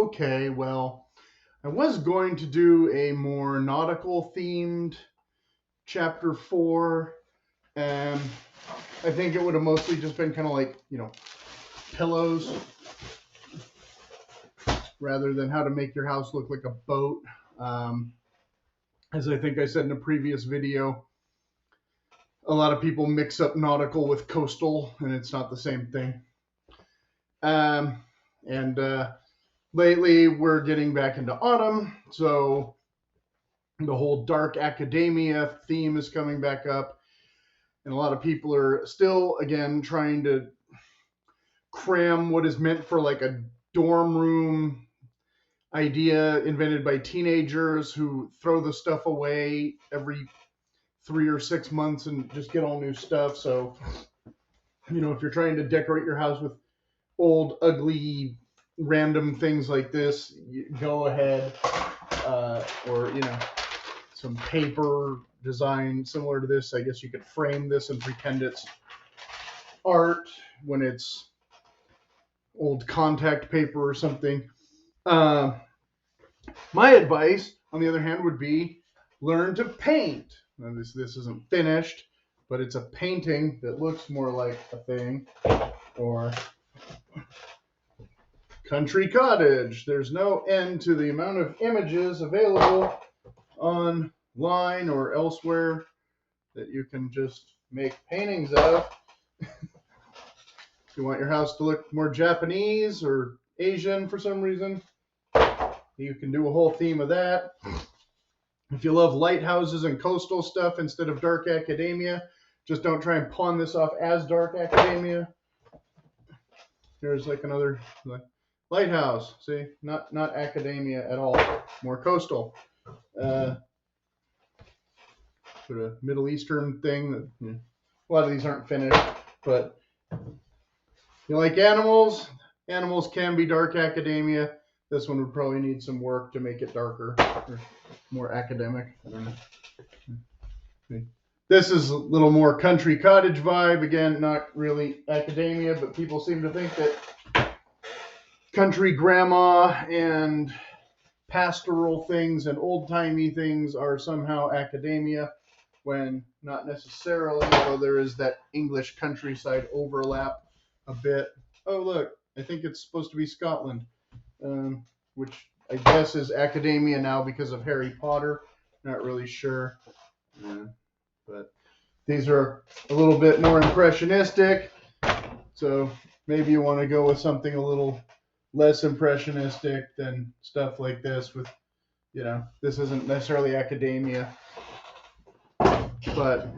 okay, well, I was going to do a more nautical themed chapter 4, and I think it would have mostly just been kind of like, pillows rather than how to make your house look like a boat. As I think I said in a previous video, a lot of people mix up nautical with coastal, and it's not the same thing. And lately, we're getting back into autumn, so the whole dark academia theme is coming back up, and a lot of people are still, again, trying to cram what is meant for like a dorm room idea invented by teenagers who throw the stuff away every 3 or 6 months and just get all new stuff. So, if you're trying to decorate your house with old, ugly, random things like this, go ahead. Or, some paper design similar to this. I guess you could frame this and pretend it's art when it's old contact paper or something. My advice, on the other hand, would be learn to paint. Now, this isn't finished, but it's a painting that looks more like a thing. Or country cottage. There's no end to the amount of images available online or elsewhere that you can just make paintings of. If you want your house to look more Japanese or Asian for some reason, you can do a whole theme of that. If you love lighthouses and coastal stuff instead of dark academia, just don't try and pawn this off as dark academia. Here's like another lighthouse. See, not academia at all. More coastal. Sort of Middle Eastern thing. A lot of these aren't finished, but you like animals? Animals can be dark academia. This one would probably need some work to make it darker or more academic. I don't know. This is a little more country cottage vibe. Again, not really academia, but people seem to think that country grandma and pastoral things and old-timey things are somehow academia, when not necessarily, although there is that English countryside overlap a bit. Oh, look, I think it's supposed to be Scotland, which I guess is academia now because of Harry Potter. Not really sure. But these are a little bit more impressionistic, so maybe you want to go with something a little less impressionistic than stuff like this with, this isn't necessarily academia, but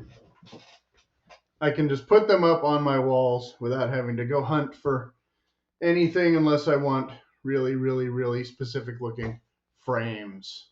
I can just put them up on my walls without having to go hunt for anything unless I want really, really, really specific looking frames.